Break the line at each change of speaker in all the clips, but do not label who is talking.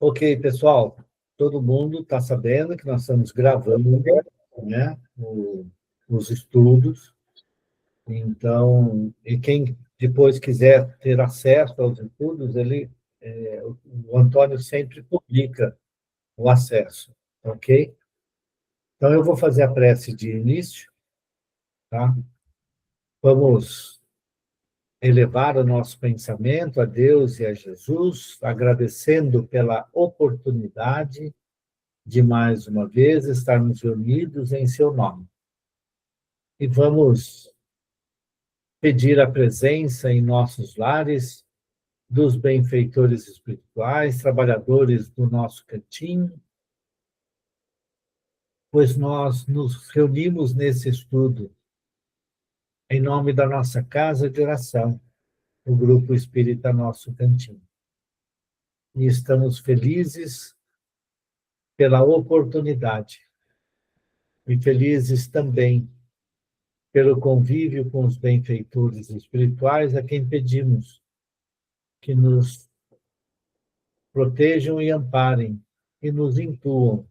Ok, pessoal, todo mundo está sabendo que nós estamos gravando, né, os estudos. Então, e quem depois quiser ter acesso aos estudos, o Antônio sempre publica o acesso, ok? Então, eu vou fazer a prece de início, tá? Vamos elevar o nosso pensamento a Deus e a Jesus, agradecendo pela oportunidade de mais uma vez estarmos reunidos em seu nome. E vamos pedir a presença em nossos lares dos benfeitores espirituais, trabalhadores do nosso cantinho, pois nós nos reunimos nesse estudo em nome da nossa casa de oração, o Grupo Espírita Nosso Cantinho. E estamos felizes pela oportunidade e felizes também pelo convívio com os benfeitores espirituais, a quem pedimos que nos protejam e amparem e nos intuam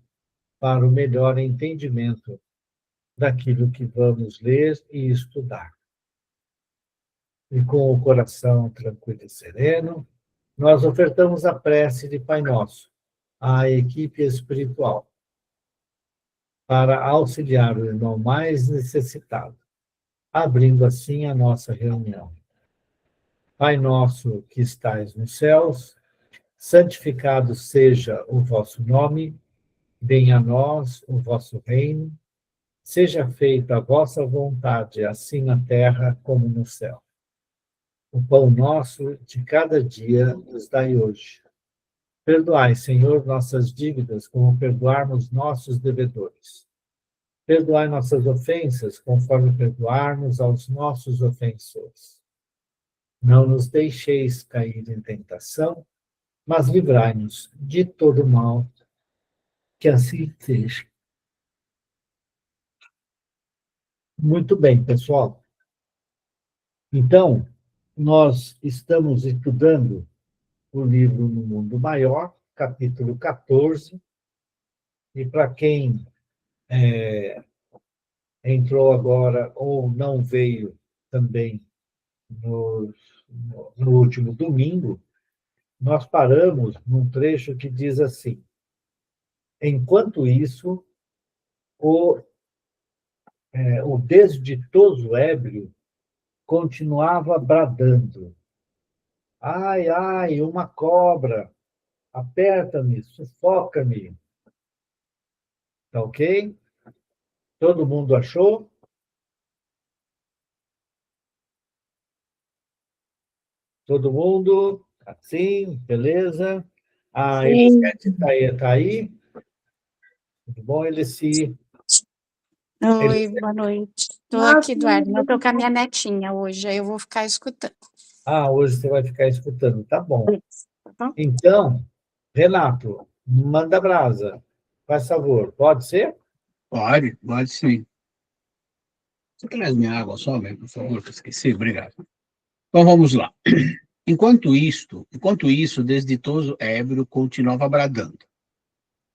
para o melhor entendimento daquilo que vamos ler e estudar. E com o coração tranquilo e sereno, nós ofertamos a prece de Pai Nosso à equipe espiritual para auxiliar o irmão mais necessitado, abrindo assim a nossa reunião. Pai nosso que estais nos céus, santificado seja o vosso nome, venha a nós o vosso reino, seja feita a vossa vontade, assim na terra como no céu. O pão nosso de cada dia nos dai hoje. Perdoai, Senhor, nossas dívidas, como perdoarmos nossos devedores. Perdoai nossas ofensas, conforme perdoarmos aos nossos ofensores. Não nos deixeis cair em tentação, mas livrai-nos de todo mal, que assim seja. Muito bem, pessoal. Então, nós estamos estudando o livro No Mundo Maior, capítulo 14, e para quem entrou agora ou não veio também no, no último domingo, nós paramos num trecho que diz assim: enquanto isso, o desditoso ébrio continuava bradando: ai, ai, uma cobra, aperta-me, sufoca-me. Tá ok? Todo mundo achou? Todo mundo? Assim, beleza? A
Sim.
Elisete está aí? Tudo bom, Elici?
Oi, boa noite. Estou aqui, Eduardo. Eu estou com a minha netinha hoje, aí eu vou ficar escutando.
Ah, hoje você vai ficar escutando. Tá bom.
Tá bom?
Então, Renato, manda brasa. Faz favor. Pode ser?
Pode sim. Você traz minha água só, mesmo, por favor, que eu esqueci, obrigado. Então vamos lá. Enquanto isso, o desditoso ébrio continuava bradando.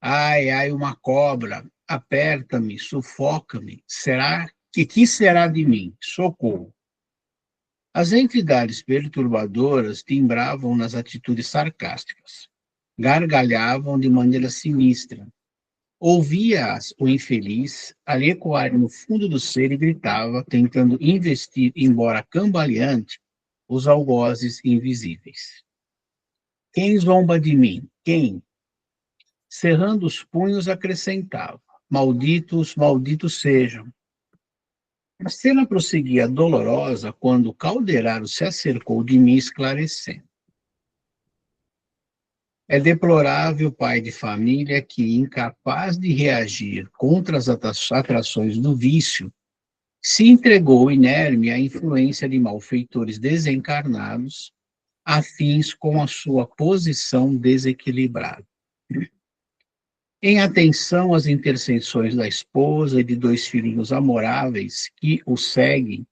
Ai, ai, uma cobra, aperta-me, sufoca-me. Que será de mim? Socorro. As entidades perturbadoras timbravam nas atitudes sarcásticas, gargalhavam de maneira sinistra. Ouvia-as o infeliz ali ecoar no fundo do ser e gritava, tentando investir, embora cambaleante, os algozes invisíveis. Quem zomba de mim? Quem? Cerrando os punhos, acrescentava: malditos, malditos sejam. A cena prosseguia dolorosa quando o caldeirado se acercou de mim, esclarecendo. É deplorável o pai de família que, incapaz de reagir contra as atrações do vício, se entregou inerme à influência de malfeitores desencarnados, afins com a sua posição desequilibrada. Em atenção às intercessões da esposa e de 2 filhinhos amoráveis que o seguem,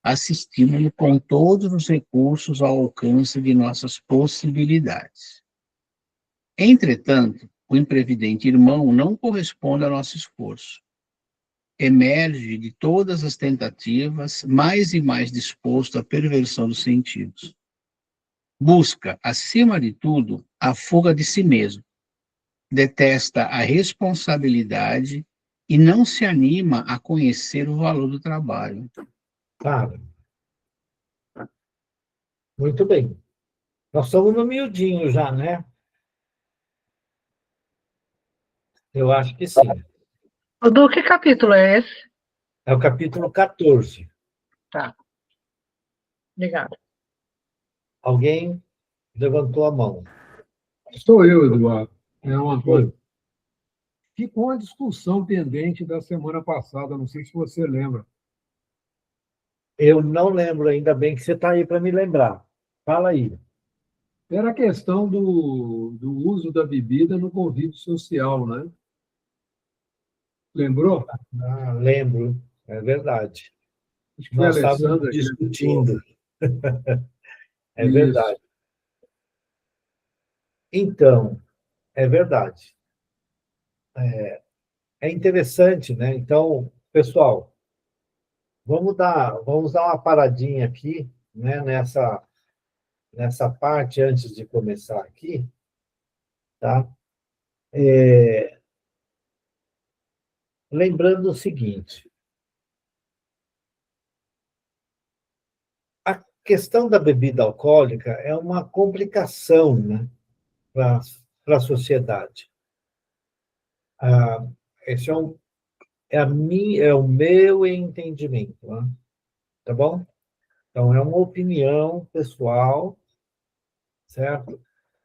assistimos-lhe com todos os recursos ao alcance de nossas possibilidades. Entretanto, o imprevidente irmão não corresponde ao nosso esforço. Emerge de todas as tentativas, mais e mais disposto à perversão dos sentidos. Busca, acima de tudo, a fuga de si mesmo. Detesta a responsabilidade e não se anima a conhecer o valor do trabalho.
Claro. Muito bem. Nós estamos no miudinho já, né? Eu acho que sim.
Do que capítulo é esse?
É o capítulo 14.
Tá. Obrigada.
Alguém levantou a mão.
Sou eu, Eduardo. É o Antônio. Ficou uma discussão pendente da semana passada, não sei se você lembra.
Eu não lembro, ainda bem que você está aí para me lembrar. Fala aí.
Era a questão do uso da bebida no convívio social, né? Lembrou?
Ah, lembro, é verdade.
Acho que foi a
Nós estávamos
Alessandra que
discutindo. É
Isso.
verdade. Então, é verdade. É interessante, né? Então, pessoal, vamos dar uma paradinha aqui, né, nessa parte antes de começar aqui, tá? Lembrando o seguinte: a questão da bebida alcoólica é uma complicação, né, para a sociedade. Ah, esse é o meu entendimento, né? Tá bom? Então, é uma opinião pessoal, certo?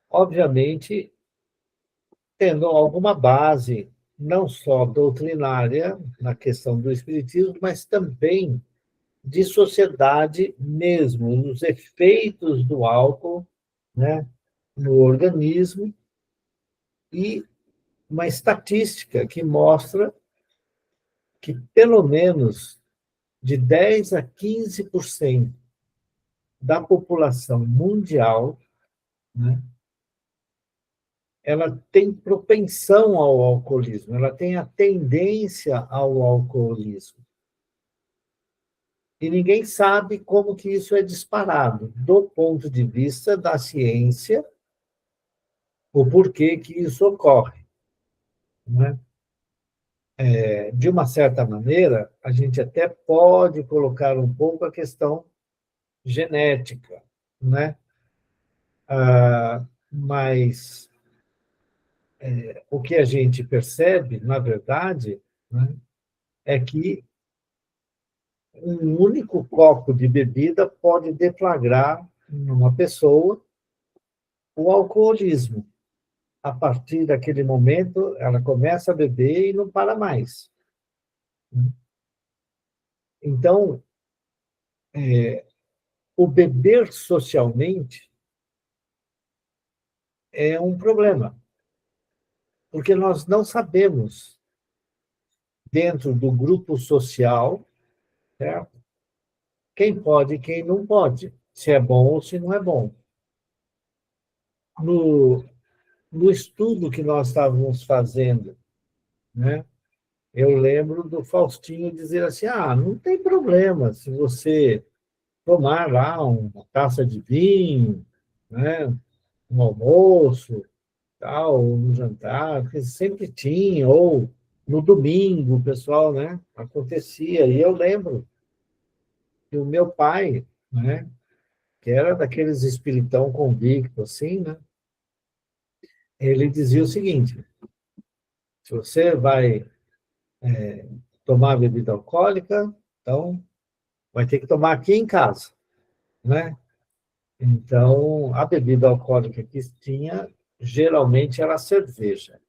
Obviamente, tendo alguma base, não só doutrinária, na questão do espiritismo, mas também de sociedade mesmo, nos efeitos do álcool, né, no organismo, e uma estatística que mostra que pelo menos de 10 a 15% da população mundial, né, ela tem propensão ao alcoolismo, ela tem a tendência ao alcoolismo. E ninguém sabe como que isso é disparado, do ponto de vista da ciência, o porquê que isso ocorre, né? De uma certa maneira, a gente até pode colocar um pouco a questão genética, né? Mas o que a gente percebe, na verdade, né, é que um único copo de bebida pode deflagrar numa pessoa o alcoolismo. A partir daquele momento, ela começa a beber e não para mais. Então, o beber socialmente é um problema, porque nós não sabemos, dentro do grupo social, certo? Quem pode e quem não pode, se é bom ou se não é bom. No estudo que nós estávamos fazendo, né, eu lembro do Faustinho dizer assim: não tem problema se você tomar lá uma taça de vinho, né, um almoço, tal, ou no jantar, porque sempre tinha, ou no domingo, o pessoal, né, acontecia. E eu lembro que o meu pai, né, que era daqueles espiritão convicto, assim, né, ele dizia o seguinte: se você vai tomar bebida alcoólica, então vai ter que tomar aqui em casa, né? Então, a bebida alcoólica que tinha, geralmente, era a cerveja.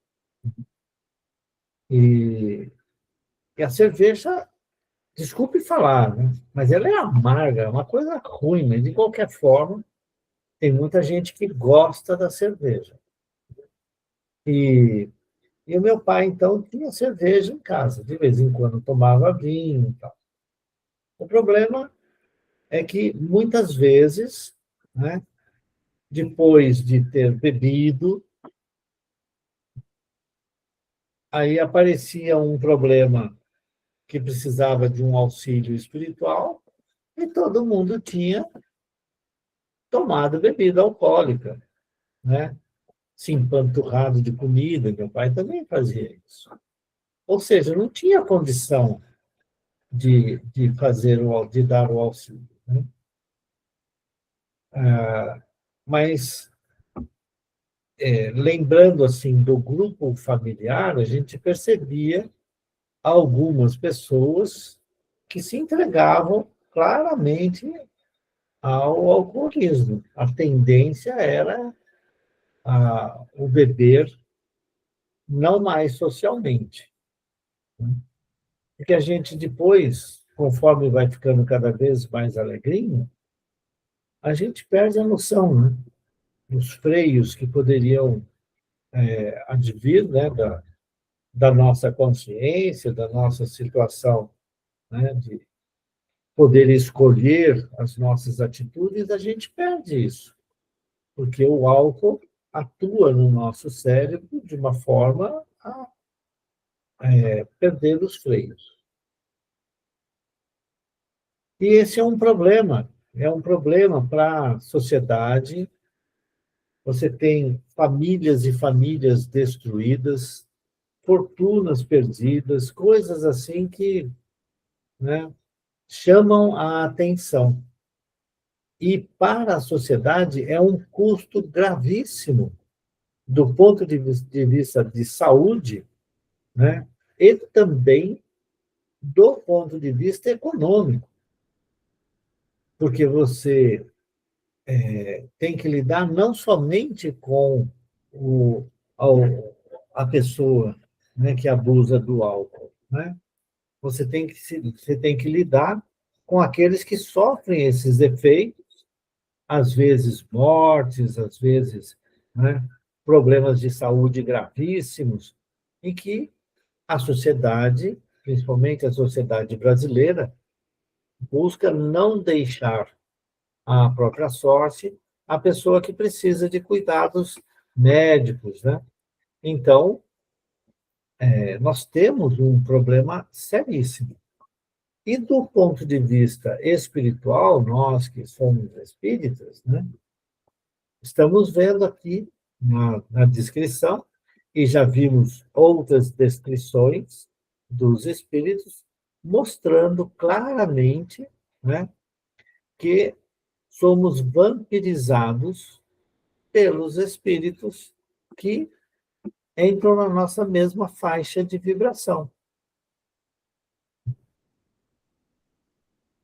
E a cerveja, desculpe falar, né, mas ela é amarga, é uma coisa ruim, mas, de qualquer forma, tem muita gente que gosta da cerveja. E o meu pai, então, tinha cerveja em casa, de vez em quando tomava vinho e tal. O problema é que, muitas vezes, né, depois de ter bebido, Aí aparecia um problema que precisava de um auxílio espiritual e todo mundo tinha tomado bebida alcoólica, né? Se empanturrado de comida, meu pai também fazia isso. Ou seja, não tinha condição de fazer de dar o auxílio, né? Mas lembrando assim do grupo familiar, a gente percebia algumas pessoas que se entregavam claramente ao alcoolismo. A tendência era o beber não mais socialmente. Porque a gente depois, conforme vai ficando cada vez mais alegrinho, a gente perde a noção, né, dos freios que poderiam advir, né, da nossa consciência, da nossa situação, né, de poder escolher as nossas atitudes, a gente perde isso, porque o álcool atua no nosso cérebro de uma forma a perder os freios. E esse é um problema para a sociedade. Você tem famílias e famílias destruídas, fortunas perdidas, coisas assim que, né, chamam a atenção. E para a sociedade é um custo gravíssimo do ponto de vista de saúde, né, e também do ponto de vista econômico, porque você tem que lidar não somente com a pessoa, né, que abusa do álcool, né? Você tem que lidar com aqueles que sofrem esses efeitos, às vezes mortes, às vezes, né, problemas de saúde gravíssimos, e que a sociedade, principalmente a sociedade brasileira, busca não deixar à própria sorte a pessoa que precisa de cuidados médicos, né? Então, nós temos um problema seríssimo. E do ponto de vista espiritual, nós que somos espíritas, né, estamos vendo aqui na descrição, e já vimos outras descrições dos espíritos, mostrando claramente, né, que somos vampirizados pelos espíritos que entram na nossa mesma faixa de vibração.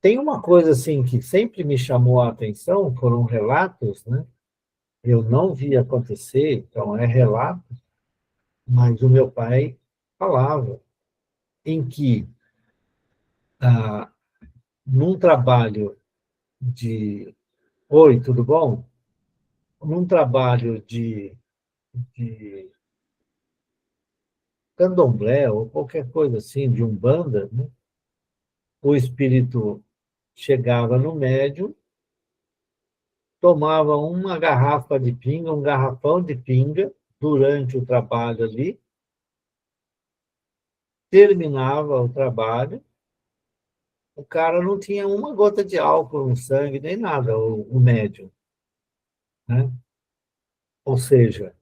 Tem uma coisa assim que sempre me chamou a atenção, foram relatos, né? Eu não vi acontecer, então é relato, mas o meu pai falava em que, num trabalho de... Oi, tudo bom? Num trabalho de candomblé ou qualquer coisa assim, de umbanda, né? O espírito chegava no médium, tomava uma garrafa de pinga, um garrafão de pinga, durante o trabalho ali, terminava o trabalho, o cara não tinha uma gota de álcool no sangue, nem nada, o médium, né? Ou seja,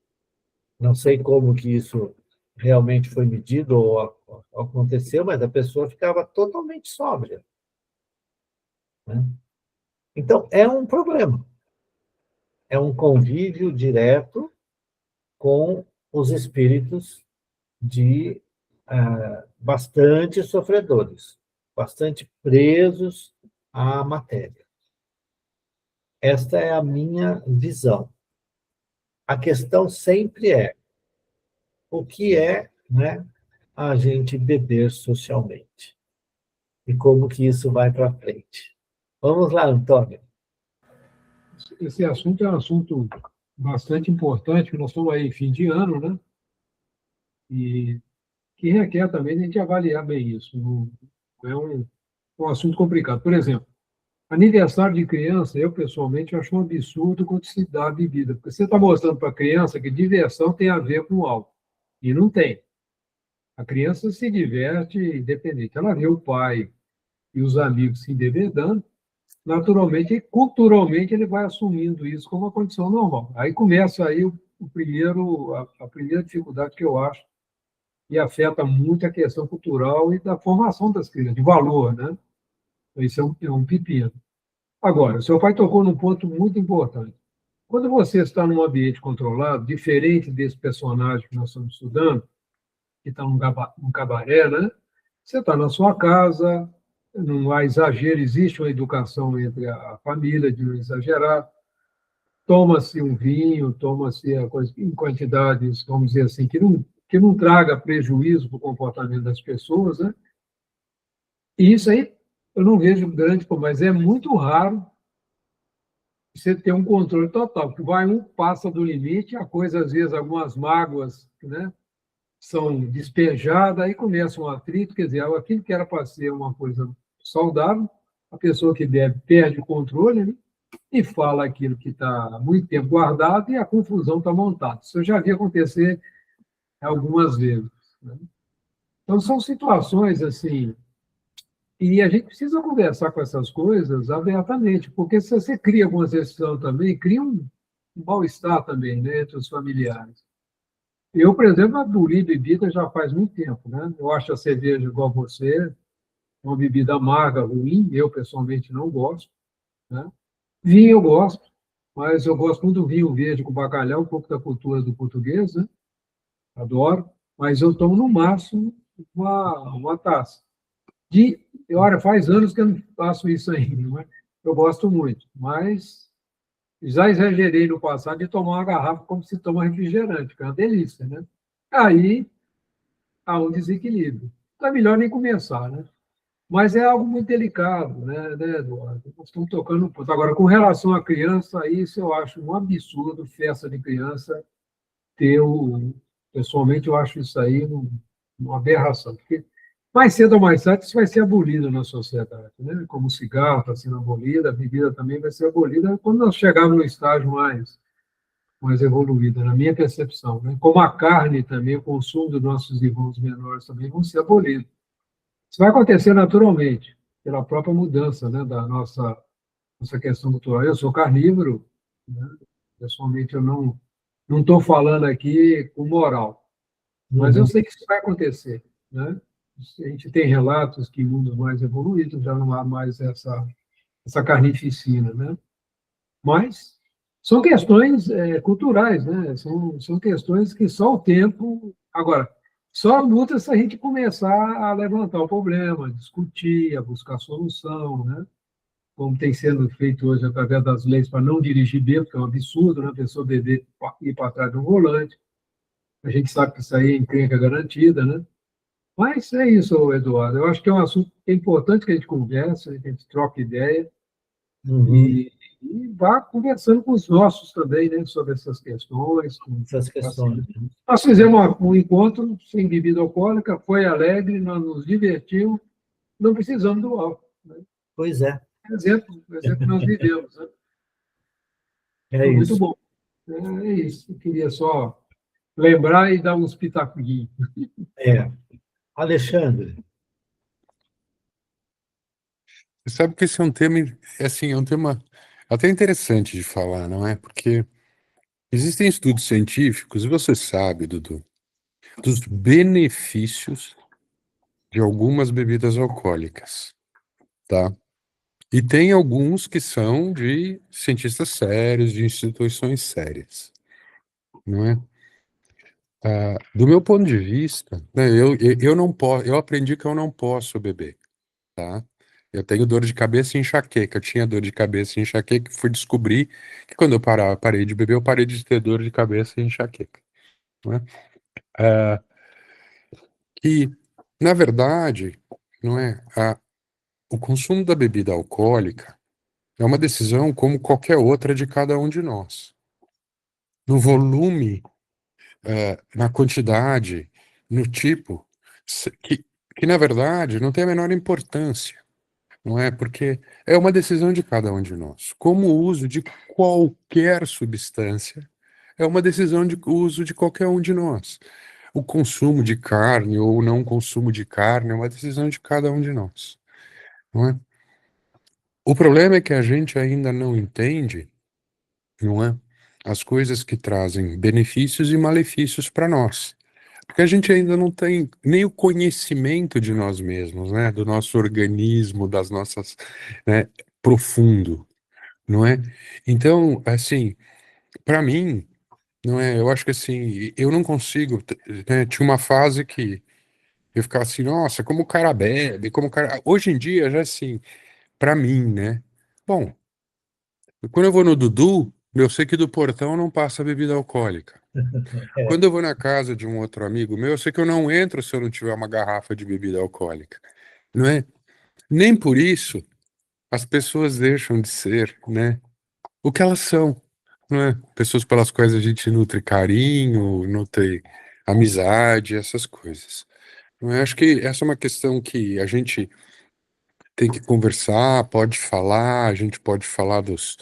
não sei como que isso realmente foi medido ou aconteceu, mas a pessoa ficava totalmente sóbria, né? Então, é um problema. É um convívio direto com os espíritos de bastante sofredores, bastante presos à matéria. Esta é a minha visão. A questão sempre é o que é, né, a gente beber socialmente e como que isso vai para frente. Vamos lá, Antônio.
Esse assunto é um assunto bastante importante, que nós estamos aí fim de ano, né? E que requer também a gente avaliar bem isso. É um assunto complicado. Por exemplo, aniversário de criança, eu pessoalmente acho um absurdo quando se dá a bebida, porque você está mostrando para a criança que diversão tem a ver com álcool, e não tem. A criança se diverte independente. Ela vê o pai e os amigos se embebedando, naturalmente e culturalmente ele vai assumindo isso como uma condição normal. Aí começa aí a primeira dificuldade que eu acho, e afeta muito a questão cultural e da formação das crianças, de valor, né? Isso é um pepino. Agora, o seu pai tocou num ponto muito importante. Quando você está num ambiente controlado, diferente desse personagem que nós estamos estudando, que está num cabaré, né? Você está na sua casa, não há exagero, existe uma educação entre a família, de não exagerar. Toma-se um vinho, toma-se a coisa em quantidades, vamos dizer assim, que não traga prejuízo para o comportamento das pessoas, né? E isso aí eu não vejo grande, mas é muito raro você ter um controle total, porque vai um, passa do limite, a coisa, às vezes, algumas mágoas, né, são despejadas, aí começa um atrito, quer dizer, aquilo que era para ser uma coisa saudável, a pessoa que bebe perde o controle, né, e fala aquilo que está há muito tempo guardado e a confusão está montada. Isso eu já vi acontecer algumas vezes, né? Então, são situações assim, e a gente precisa conversar com essas coisas abertamente, porque se você cria algumas restrições também, cria um mal-estar também, né, entre os familiares. Eu, por exemplo, aboli bebida já faz muito tempo, né? Eu acho a cerveja igual você, uma bebida amarga, ruim, eu pessoalmente não gosto, né? Vinho eu gosto, mas eu gosto muito do vinho verde com bacalhau, um pouco da cultura do português, né? Adoro, mas eu tomo no máximo uma taça. Olha, faz anos que eu não faço isso ainda, mas eu gosto muito, mas já exagerei no passado de tomar uma garrafa como se toma refrigerante, que é uma delícia, né? Aí há um desequilíbrio. Então é melhor nem começar, né? Mas é algo muito delicado, né, Eduardo? Nós estamos tocando um ponto. Agora, com relação à criança, isso eu acho um absurdo, festa de criança, ter o... Pessoalmente, eu acho isso aí uma aberração, porque mais cedo ou mais tarde isso vai ser abolido na sociedade, né? Como o cigarro está sendo abolido, a bebida também vai ser abolida quando nós chegarmos no estágio mais evoluído, na minha percepção, né? Como a carne também, o consumo dos nossos irmãos menores também vão ser abolidos. Isso vai acontecer naturalmente, pela própria mudança, né, da nossa questão cultural. Eu sou carnívoro, né? Pessoalmente eu não estou falando aqui com moral, mas eu sei que isso vai acontecer, né? A gente tem relatos que em mundos mais evoluídos já não há mais essa carnificina, né? Mas são questões culturais, né? São questões que só o tempo... Agora, só muda se a gente começar a levantar o problema, a discutir, a buscar solução, né? Como tem sendo feito hoje através das leis para não dirigir bêbado, que é um absurdo, né? A pessoa beber e ir para trás do volante. A gente sabe que isso aí é encrenca garantida, né? Mas é isso, Eduardo. Eu acho que é um assunto que é importante que a gente converse, a gente troque ideia e vá conversando com os nossos também, né, sobre essas questões.
Essas questões.
Nós fizemos um encontro sem bebida alcoólica, foi alegre, nós nos divertimos, não precisamos do álcool, né?
Pois é.
Exemplo que nós vivemos, né?
É
Muito
isso.
bom. É isso. Eu queria só lembrar e dar uns pitaquinhos.
Alexandre,
Você sabe que esse é um tema, assim, é um tema até interessante de falar, não é? Porque existem estudos científicos, e você sabe, Dudu, dos benefícios de algumas bebidas alcoólicas, tá? E tem alguns que são de cientistas sérios, de instituições sérias, não é? Do meu ponto de vista, né, eu não posso, eu aprendi que eu não posso beber, tá? Eu tenho dor de cabeça e enxaqueca. Eu tinha dor de cabeça e enxaqueca e fui descobrir que quando eu parei de beber, eu parei de ter dor de cabeça e enxaqueca, né? É, e, na verdade, não é, o consumo da bebida alcoólica é uma decisão como qualquer outra de cada um de nós. No volume, na quantidade, no tipo, que na verdade não tem a menor importância. Não é? Porque é uma decisão de cada um de nós. Como o uso de qualquer substância é uma decisão de uso de qualquer um de nós. o consumo de carne ou não consumo de carne é uma decisão de cada um de nós, não é? O problema é que a gente ainda não entende, não é? As coisas que trazem benefícios e malefícios para nós. Porque a gente ainda não tem nem o conhecimento de nós mesmos, né? Do nosso organismo, das nossas, né, profundo, não é? Então, assim, para mim, não é? Eu acho que assim, eu não consigo, né, tinha uma fase que eu ficava assim, nossa, como o cara bebe, como o cara. Hoje em dia, já assim, para mim, né? Bom, quando eu vou no Dudu, eu sei que do portão não passa bebida alcoólica. Quando eu vou na casa de um outro amigo meu, eu sei que eu não entro se eu não tiver uma garrafa de bebida alcoólica, não é? Nem por isso as pessoas deixam de ser, né? O que elas são, não é? Pessoas pelas quais a gente nutre carinho, nutre amizade, essas coisas. Não é? Acho que essa é uma questão que a gente tem que conversar, pode falar, a gente pode falar dos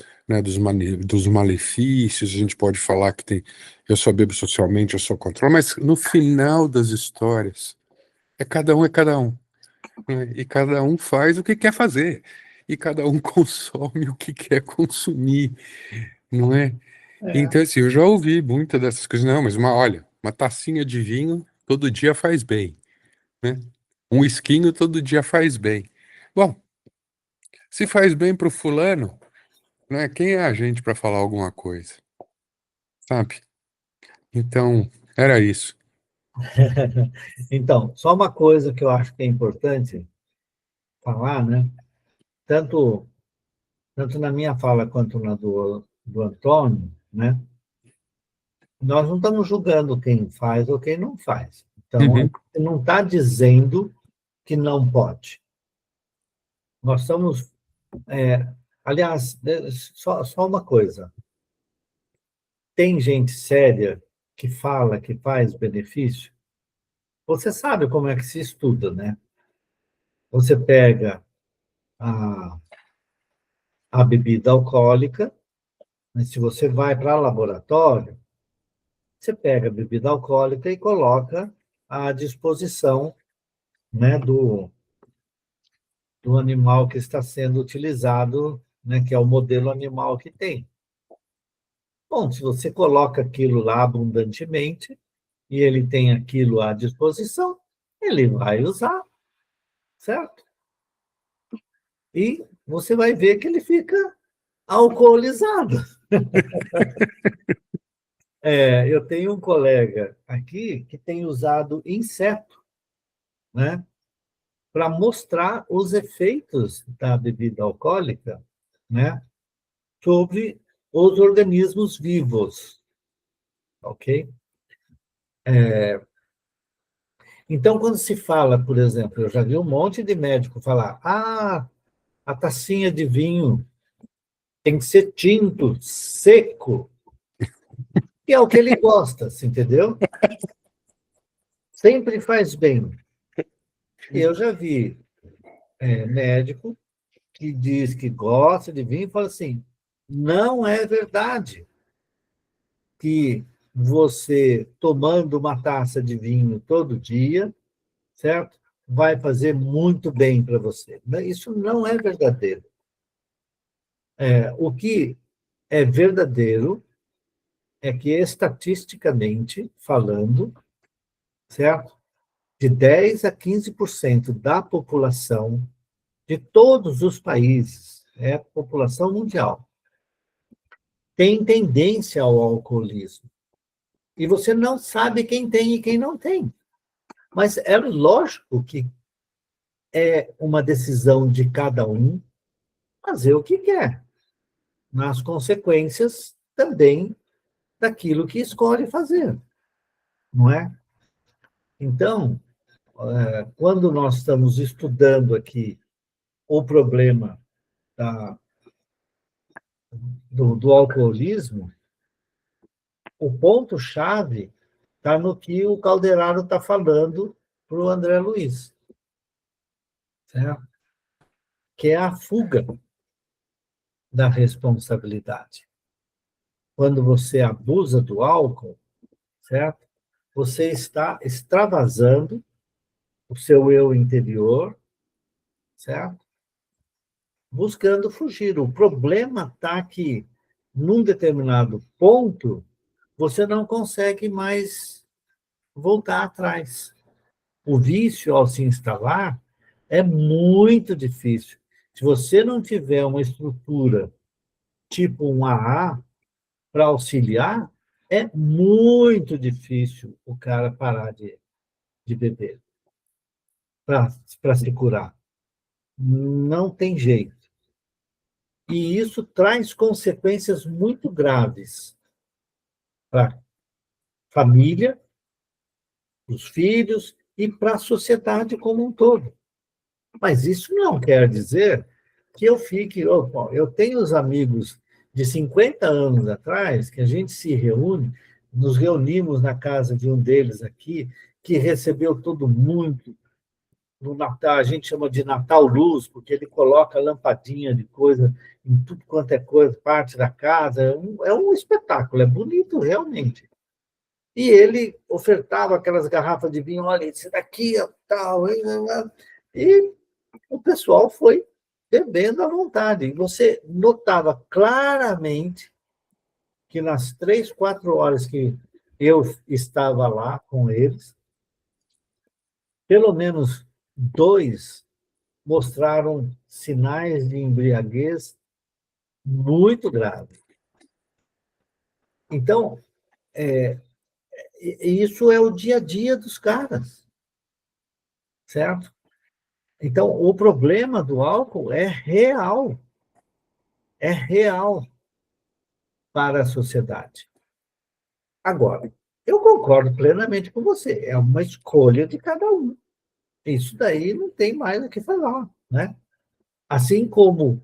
malefícios, a gente pode falar que tem, eu só bebo socialmente, eu só controlo, mas no final das histórias, é cada um, né? E cada um faz o que quer fazer, e cada um consome o que quer consumir, não é?
É,
Então, assim, eu já ouvi muitas dessas coisas, não, mas olha, uma tacinha de vinho todo dia faz bem, né? Um esquinho todo dia faz bem. Bom, se faz bem pro fulano, né? Quem é a gente para falar alguma coisa, sabe? Então, era isso.
Então, só uma coisa que eu acho que é importante falar, né? Tanto, tanto na minha fala quanto na do Antônio, né? Nós não estamos julgando quem faz ou quem não faz. Então, a
Uhum,
gente não está dizendo que não pode. Nós estamos. Aliás, só uma coisa: tem gente séria que fala que faz benefício? Você sabe como é que se estuda, né? Você pega a, a bebida alcoólica, mas se você vai para laboratório, você pega a bebida alcoólica e coloca à disposição, né, do animal que está sendo utilizado, né, que é o modelo animal que tem. Bom, se você coloca aquilo lá abundantemente e ele tem aquilo à disposição, ele vai usar, certo? E você vai ver que ele fica alcoolizado. Eu tenho um colega aqui que tem usado inseto, né, para mostrar os efeitos da bebida alcoólica, né, sobre os organismos vivos, ok? Então, quando se fala, por exemplo, eu já vi um monte de médico falar: a tacinha de vinho tem que ser tinto, seco, que é o que ele gosta, você entendeu? Sempre faz bem. E eu já vi médico que diz que gosta de vinho e fala assim: não é verdade que você tomando uma taça de vinho todo dia, certo? Vai fazer muito bem para você. Isso não é verdadeiro. O que é verdadeiro é que, estatisticamente falando, certo? De 10 a 15% da população de todos os países, é a população mundial, tem tendência ao alcoolismo. E você não sabe quem tem e quem não tem. Mas é lógico que é uma decisão de cada um fazer o que quer, nas consequências também daquilo que escolhe fazer, não é? Então, quando nós estamos estudando aqui o problema do alcoolismo, o ponto-chave está no que o Calderaro está falando para o André Luiz, certo? Que é a fuga da responsabilidade. Quando você abusa do álcool, certo? você está extravasando o seu eu interior, certo? Buscando fugir. O problema está que, num determinado ponto, você não consegue mais voltar atrás. O vício, ao se instalar, é muito difícil. Se você não tiver uma estrutura tipo um AA para auxiliar, é muito difícil o cara parar de beber para se curar. Não tem jeito. E isso traz consequências muito graves para a família, para os filhos e para a sociedade como um todo. Mas isso não quer dizer que eu fique... Eu tenho os amigos de 50 anos atrás, que a gente se reúne, nos reunimos na casa de um deles aqui, que recebeu todo mundo no Natal, a gente chama de Natal Luz, porque ele coloca lampadinha de coisa em tudo quanto é coisa, parte da casa, é um espetáculo, é bonito realmente. E ele ofertava aquelas garrafas de vinho, olha, esse daqui é tal, e o pessoal foi bebendo à vontade. E você notava claramente que nas 3, 4 horas que eu estava lá com eles, pelo menos 2 mostraram sinais de embriaguez muito graves. Então, isso é o dia a dia dos caras, certo? Então, o problema do álcool é real para a sociedade. Agora, eu concordo plenamente com você, é uma escolha de cada um. Isso daí não tem mais o que falar, né? Assim como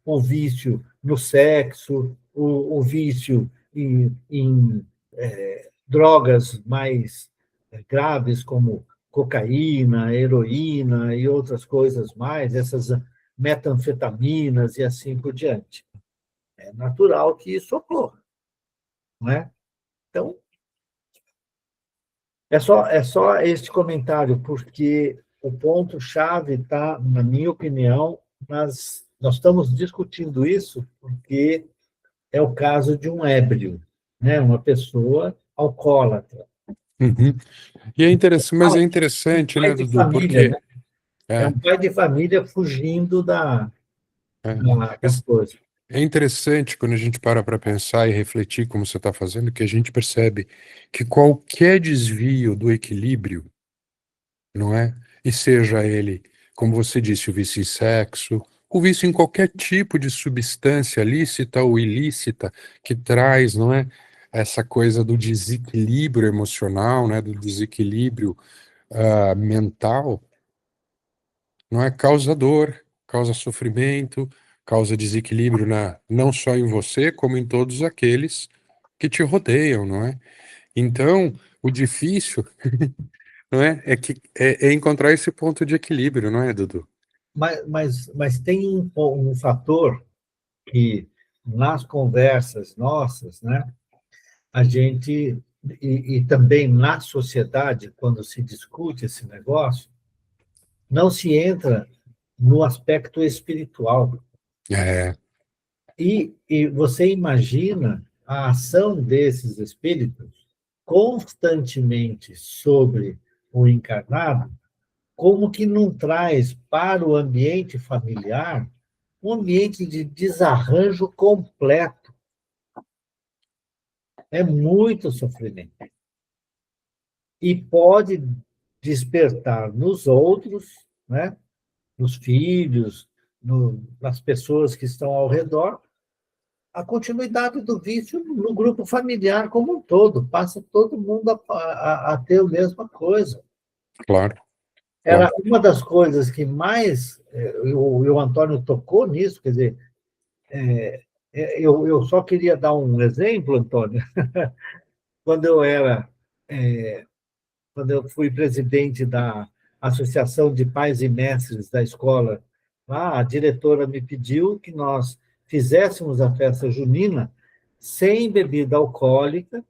o vício no sexo, o vício em drogas mais graves, como cocaína, heroína e outras coisas mais, essas metanfetaminas e assim por diante. É natural que isso ocorra, não é? Então, é só este comentário, porque o ponto-chave está, na minha opinião, nós estamos discutindo isso porque é o caso de um ébrio, né? Uma pessoa alcoólatra.
Uhum. E é interessante, mas é interessante, né,
Pai de
Dudu?
família,
Porque
né? É um pai de família fugindo
é,
das coisas.
é interessante quando a gente para pensar e refletir, como você está fazendo, que a gente percebe que qualquer desvio do equilíbrio, não é? E seja ele, como você disse, o vício em sexo, o vício em qualquer tipo de substância lícita ou ilícita que traz, não é? Essa coisa do desequilíbrio emocional, né? Do desequilíbrio mental, não é? Causa dor, causa sofrimento, causa desequilíbrio não só em você, como em todos aqueles que te rodeiam, não é? Então, o difícil, não é? É encontrar esse ponto de equilíbrio, não é, Dudu?
Mas tem um fator que, nas conversas nossas, né, a gente, e também na sociedade, quando se discute esse negócio, não se entra no aspecto espiritual.
É,
E você imagina a ação desses espíritos constantemente sobre o encarnado, como que não traz para o ambiente familiar um ambiente de desarranjo completo. É muito sofrimento. E pode despertar nos outros, né, nos filhos, nas pessoas que estão ao redor, a continuidade do vício no grupo familiar como um todo. Passa todo mundo a ter a mesma coisa.
claro,
Era
claro.
uma das coisas que mais o Antônio tocou nisso, quer dizer, eu só queria dar um exemplo, Antônio. Quando eu era, quando eu fui presidente da Associação de Pais e Mestres da escola, lá, a diretora me pediu que nós fizéssemos a festa junina sem bebida alcoólica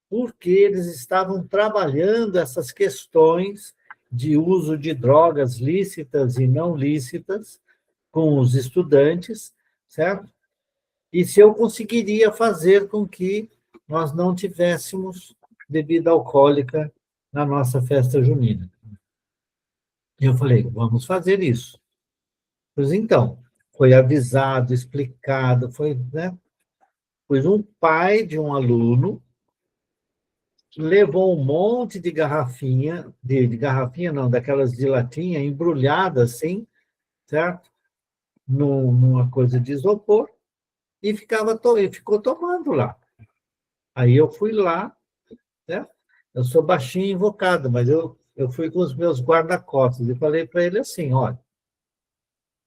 porque eles estavam trabalhando essas questões de uso de drogas lícitas e não lícitas com os estudantes, certo? E se eu conseguiria fazer com que nós não tivéssemos bebida alcoólica na nossa festa junina. E eu falei, vamos fazer isso. Pois então, foi avisado, explicado, foi, né? Pois um pai de um aluno levou um monte de garrafinha, de garrafinha não, daquelas de latinha, embrulhada assim, certo? Numa coisa de isopor, e ficou tomando lá. Aí eu fui lá, né? Eu sou baixinho invocado, mas eu fui com os meus guarda-costas e falei para ele assim, olha,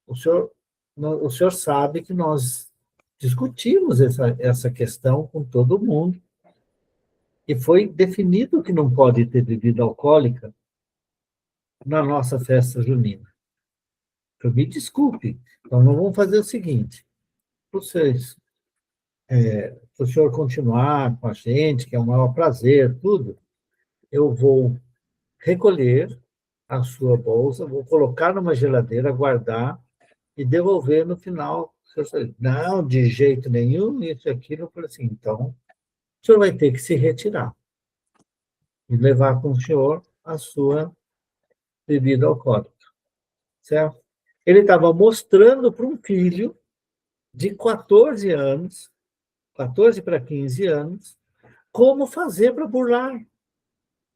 o senhor sabe que nós discutimos essa questão com todo mundo, e foi definido que não pode ter bebida alcoólica na nossa festa junina. Eu me desculpe, então nós vamos fazer o seguinte, vocês, se o senhor continuar com a gente, que é um maior prazer, tudo, eu vou recolher a sua bolsa, vou colocar numa geladeira, guardar e devolver no final. Não, de jeito nenhum, isso e aquilo. Eu falei assim, então, o senhor vai ter que se retirar e levar com o senhor a sua bebida alcoólica, certo? Ele estava mostrando para um filho de 14 anos, 14 para 15 anos, como fazer para burlar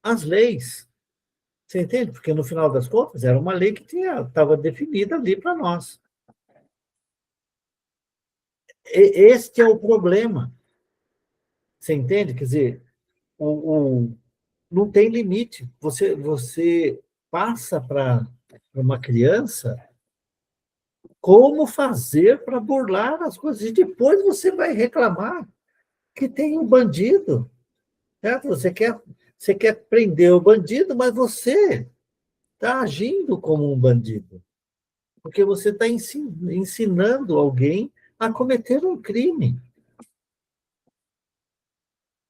as leis. Você entende? Porque, no final das contas, era uma lei que estava definida ali para nós. Este é o problema. Você entende? Quer dizer, não tem limite. Você passa para uma criança como fazer para burlar as coisas. E depois você vai reclamar que tem um bandido. Certo? Você quer prender o bandido, mas você está agindo como um bandido. Porque você está ensinando alguém a cometer um crime.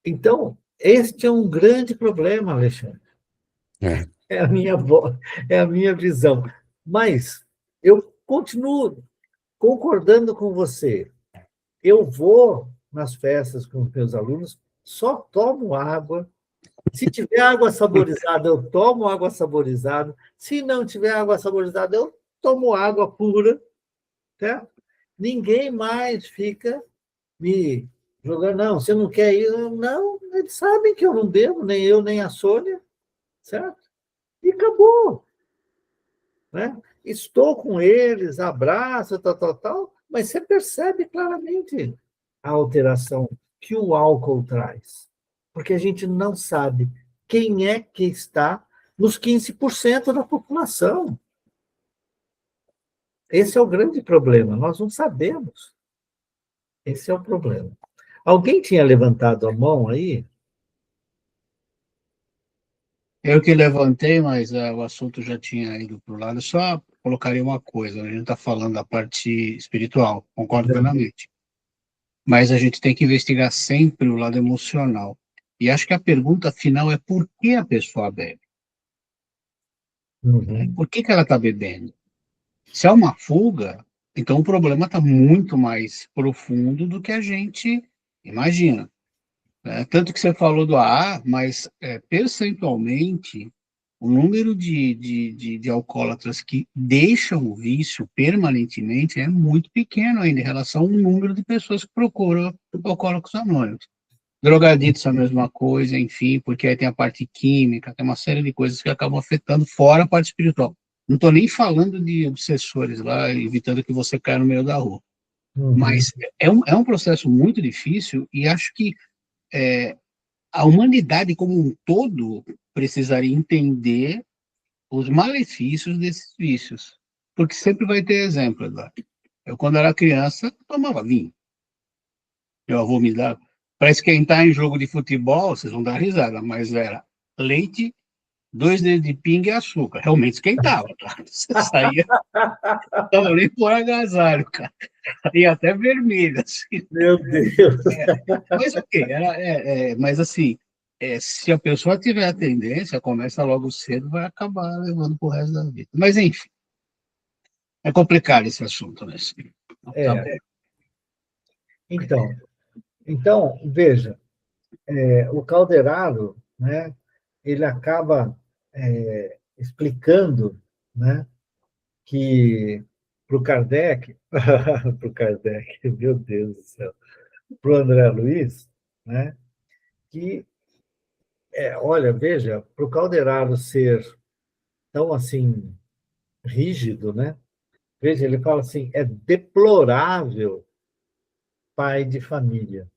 Então, este é um grande problema, Alexandre. É a minha visão. Mas eu continuo concordando com você. Eu vou nas festas com os meus alunos, só tomo água. Se tiver água saborizada, eu tomo água saborizada. Se não tiver água saborizada, eu tomo água pura. Certo? Ninguém mais fica me jogando, não, você não quer ir? Não, eles sabem que eu não bebo, nem eu, nem a Sônia, certo? E acabou. Né? Estou com eles, abraço, tal, mas você percebe claramente a alteração que o álcool traz. Porque a gente não sabe quem é que está nos 15% da população. Esse é o grande problema, nós não sabemos. Esse é o problema. Alguém tinha levantado a mão aí?
Eu que levantei, mas o assunto já tinha ido para o lado. Só colocaria uma coisa: a gente está falando da parte espiritual, concordo plenamente. Mas a gente tem que investigar sempre o lado emocional. E acho que a pergunta final é por que a pessoa bebe?
Uhum.
Por que ela está bebendo? Se é uma fuga, então o problema está muito mais profundo do que a gente imagina. Tanto que você falou do AA, mas percentualmente o número de alcoólatras que deixam o vício permanentemente é muito pequeno ainda em relação ao número de pessoas que procuram alcoólicos anônimos. Drogaditos a mesma coisa, enfim, porque aí tem a parte química, tem uma série de coisas que acabam afetando fora a parte espiritual. Não estou nem falando de obsessores lá, evitando que você caia no meio da rua.
Uhum.
Mas é um processo muito difícil e acho que a humanidade como um todo precisaria entender os malefícios desses vícios. Porque sempre vai ter exemplo, Eduardo. Eu, quando era criança, tomava vinho. Meu avô me dava. Para esquentar em jogo de futebol, vocês vão dar risada, mas era leite, 2 dedos de pinga e açúcar. Realmente esquentava, tá? Você saía, não estava nem por agasalho, cara. E até vermelho, assim.
Meu Deus!
Mas ok, mas assim, se a pessoa tiver a tendência, começa logo cedo, vai acabar levando pro resto da vida. Mas, enfim, é complicado esse assunto, né? Tá bom.
Então, veja, o Calderaro, né, ele acaba explicando, né, que para o Kardec, para o Kardec, meu Deus do céu, para o André Luiz, né, que, olha, veja, para o Calderaro ser tão assim rígido, né? Veja, ele fala assim, é deplorável pai de família,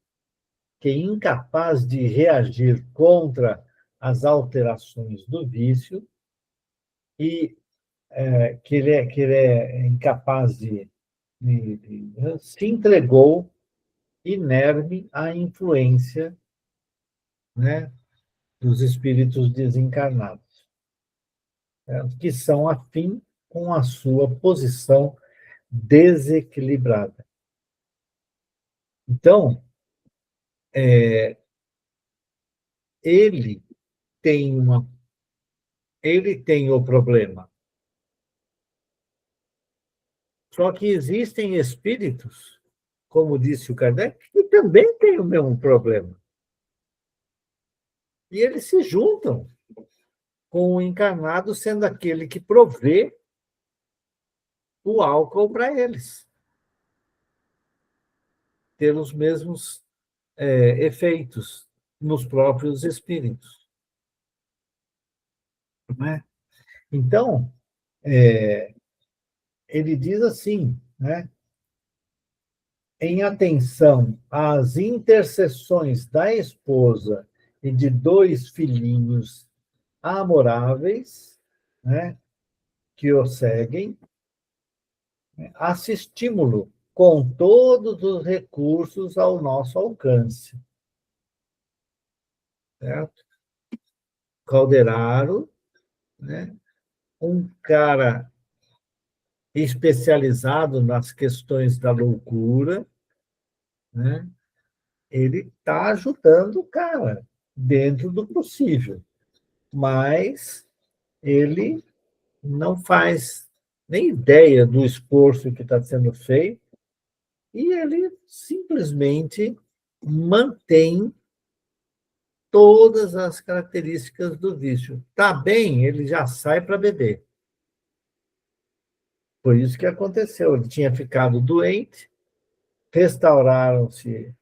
que é incapaz de reagir contra as alterações do vício e que ele é incapaz se entregou inerme à influência, né, dos espíritos desencarnados, certo? Que são afim com a sua posição desequilibrada. Então, ele tem ele tem o problema. Só que existem espíritos, como disse o Kardec, que também têm o mesmo problema. E eles se juntam com o encarnado sendo aquele que provê o álcool para eles ter os mesmos efeitos nos próprios espíritos. Não é? Então, ele diz assim, né? Em atenção às intercessões da esposa e de 2 filhinhos amoráveis, né, que o seguem, assistimos-lo com todos os recursos ao nosso alcance. Certo? Calderaro, né, um cara especializado nas questões da loucura, né, ele está ajudando o cara dentro do possível, mas ele não faz nem ideia do esforço que está sendo feito e ele simplesmente mantém todas as características do vício. Tá bem, ele já sai para beber. Foi isso que aconteceu. Ele tinha ficado doente, restauraram-se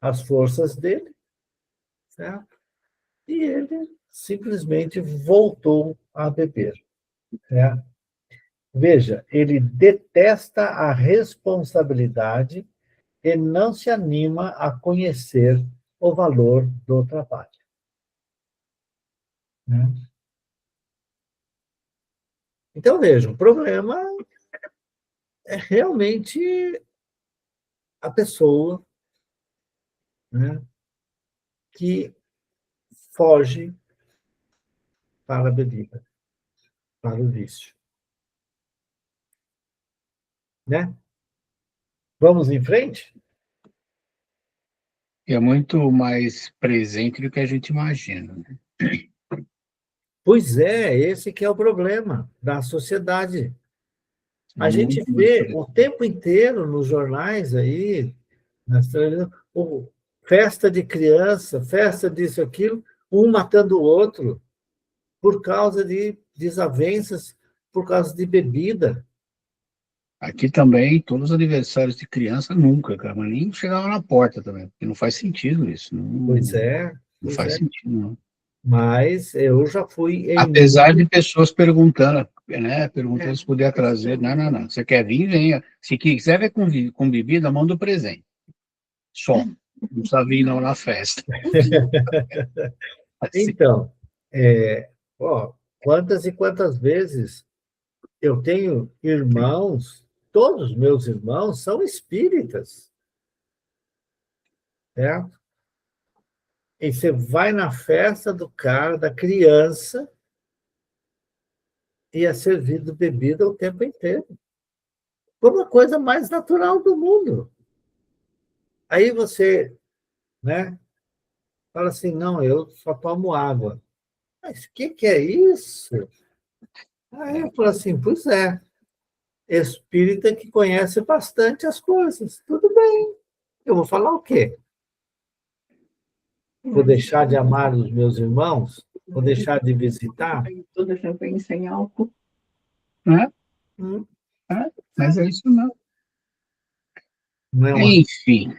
as forças dele, certo? E ele simplesmente voltou a beber, certo? Veja, ele detesta a responsabilidade e não se anima a conhecer o valor do trabalho. Né? Então, veja, o problema é realmente a pessoa, né, que foge para a bebida, para o vício. Né? Vamos em frente?
É muito mais presente do que a gente imagina, né?
Pois é, esse que é o problema da sociedade. A gente
Muito mais
vê
presente.
o tempo inteiro nos jornais aí, nas televisões, festa de criança, festa disso, aquilo, um matando o outro, por causa de desavenças, por causa de bebida.
Aqui também, todos os aniversários de criança, nunca, cara, mas nem chegava na porta também, porque não faz sentido isso.
Pois é,
Não
pois
faz
é.
sentido, não.
Mas eu já fui em...
Apesar de pessoas perguntando, né? Perguntando se podia trazer. Não, não, não. Você quer vir, venha. Se quiser ver com bebida, manda o presente. Só. Não precisa vir não na festa. Assim.
Então, quantas e quantas vezes eu tenho irmãos, todos os meus irmãos são espíritas, certo? E você vai na festa do cara, da criança, e é servido bebida o tempo inteiro. Como a coisa mais natural do mundo. Aí você, né, Fala assim, não, eu só tomo água. Mas o que é isso? Aí eu falo assim, pois é, espírita que conhece bastante as coisas. Tudo bem, eu vou falar o quê? Vou deixar de amar os meus irmãos? Vou deixar de visitar?
Toda essa pensa em álcool.
Né?
Hum,
Mas é isso não.
Não é uma...
Enfim,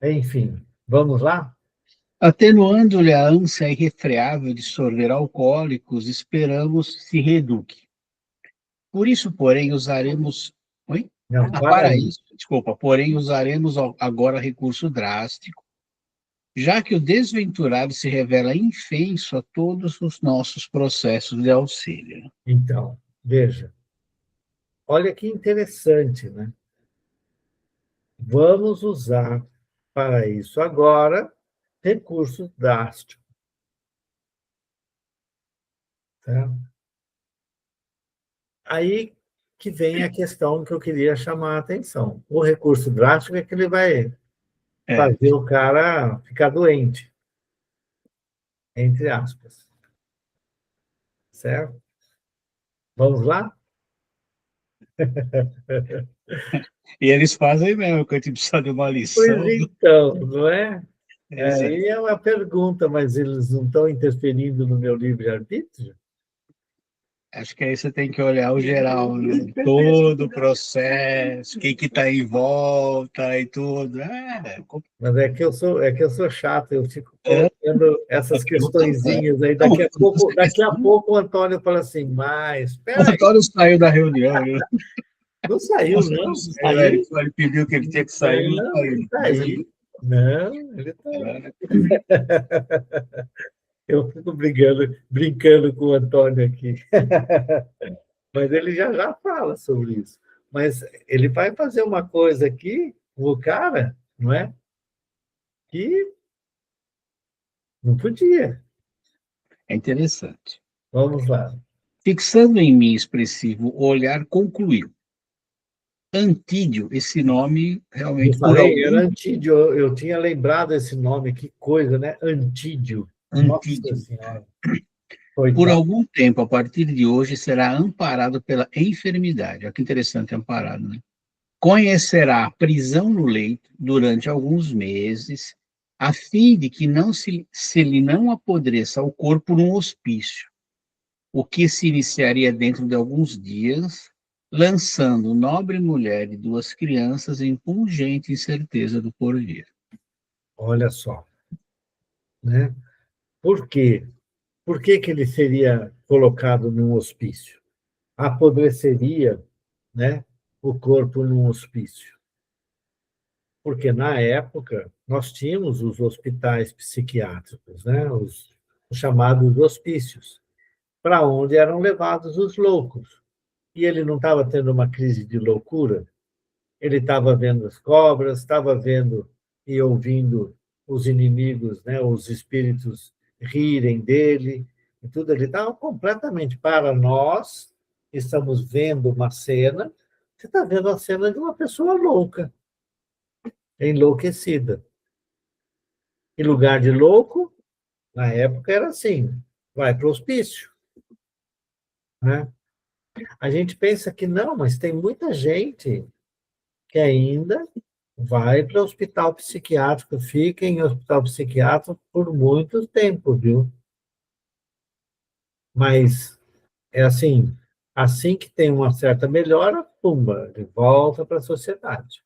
Enfim, vamos lá?
atenuando-lhe a ânsia irrefreável de sorver alcoólicos, esperamos se reeduque. Por isso, porém, usaremos. Oi?
Não,
Ah,
para
para
aí.
isso, desculpa, porém, usaremos agora recurso drástico, já que o desventurado se revela infenso a todos os nossos processos de auxílio.
Então, veja. Olha que interessante, né? Vamos usar para isso agora recursos drásticos. Tá? Aí que vem a questão que eu queria chamar a atenção. O recurso drástico é que ele vai
É,
fazer o cara ficar doente, entre aspas. Certo? Vamos lá?
e eles fazem mesmo, quando a gente precisa de uma
Pois
lição.
então, não é?
Exato.
Aí é uma pergunta, mas eles não estão interferindo no meu livre-arbítrio?
Acho que aí você tem que olhar o geral, né? Todo o processo, quem que está em volta e tudo.
Mas é que eu sou chato, eu fico
É,
colocando essas questõezinhas aí.
não,
Daqui a pouco o Antônio fala assim, mas
o
espera aí,
Antônio saiu da reunião, né?
não saiu, não.
Ele pediu que ele tinha que sair, não
Não,
saiu.
ele está
Mas
aí. Não, ele está aí.
é,
Eu fico brincando com o Antônio aqui. Mas ele já fala sobre isso. Mas ele vai fazer uma coisa aqui, o cara, não é? Que não podia.
é interessante.
Vamos lá.
Fixando em mim expressivo o olhar, concluiu. Antídio, esse nome
Eu
realmente por
falei, era
algum
Antídio, eu tinha lembrado esse nome, que coisa, né? Antídio. Nossa
Antídio,
Senhora,
por
coitado.
algum tempo, a partir de hoje, será amparado pela enfermidade. Olha que interessante, amparado, né? Conhecerá a prisão no leito durante alguns meses, a fim de que não se lhe não apodreça o corpo num hospício, o que se iniciaria dentro de alguns dias, lançando nobre mulher e duas crianças em pungente incerteza do porvir.
Olha só, né? Por quê? Por que que ele seria colocado num hospício? Apodreceria, né, o corpo num hospício. Porque, na época, nós tínhamos os hospitais psiquiátricos, né, os chamados hospícios, para onde eram levados os loucos. E ele não estava tendo uma crise de loucura? Ele estava vendo as cobras, estava vendo e ouvindo os inimigos, né, os espíritos rirem dele, e tudo. Ele estava completamente para nós. Estamos vendo uma cena, você está vendo a cena de uma pessoa louca, enlouquecida. Em lugar de louco, na época era assim, vai para o hospício, né? A gente pensa que não, mas tem muita gente que ainda vai para o hospital psiquiátrico, fica em hospital psiquiátrico por muito tempo, viu? Mas é assim que tem uma certa melhora, pumba, ele volta para a sociedade,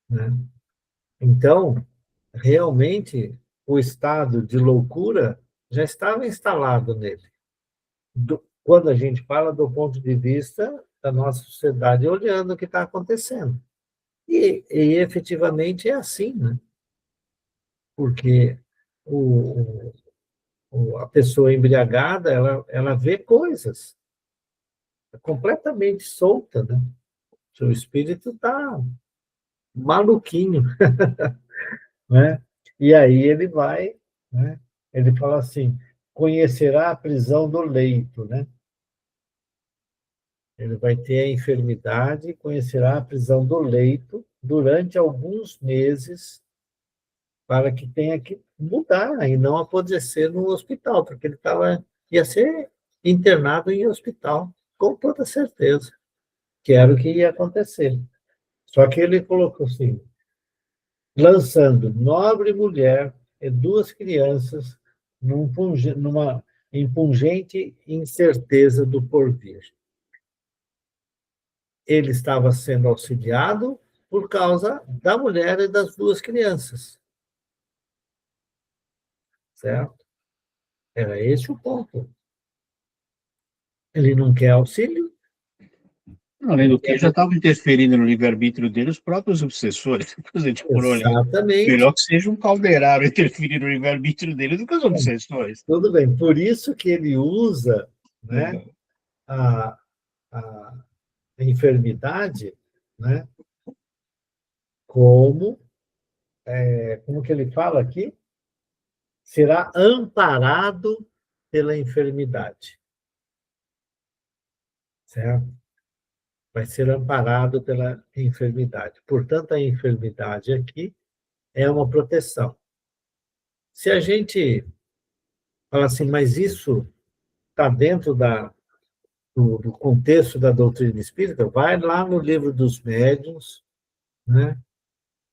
né? Então, realmente, o estado de loucura já estava instalado nele. Quando a gente fala do ponto de vista da nossa sociedade, olhando o que está acontecendo. E efetivamente é assim, né? Porque o, a pessoa embriagada, ela vê coisas completamente solta, né? Seu espírito está maluquinho, né? E aí ele vai, né? Ele fala assim, conhecerá a prisão do leito, né? Ele vai ter a enfermidade e conhecerá a prisão do leito durante alguns meses, para que tenha que mudar e não apodrecer no hospital, porque ele ia ser internado em hospital, com toda certeza, que era o que ia acontecer. Só que ele colocou assim, lançando nobre mulher e 2 crianças numa impungente incerteza do porvir. Ele estava sendo auxiliado por causa da mulher e das 2 crianças. Certo? Era esse o ponto. Ele não quer auxílio?
Além do que, já estava interferindo no livre-arbítrio dele os próprios obsessores. Se a gente for olhar,
Exatamente.
melhor que seja um caldeiraro interferir no livre-arbítrio dele do que os obsessores.
Tudo bem. Por isso que ele usa, né, a enfermidade, né, como que ele fala aqui? Será amparado pela enfermidade. Certo? Vai ser amparado pela enfermidade. Portanto, a enfermidade aqui é uma proteção. Se a gente fala assim, mas isso está dentro do contexto da doutrina espírita, vai lá no livro dos médiuns, né?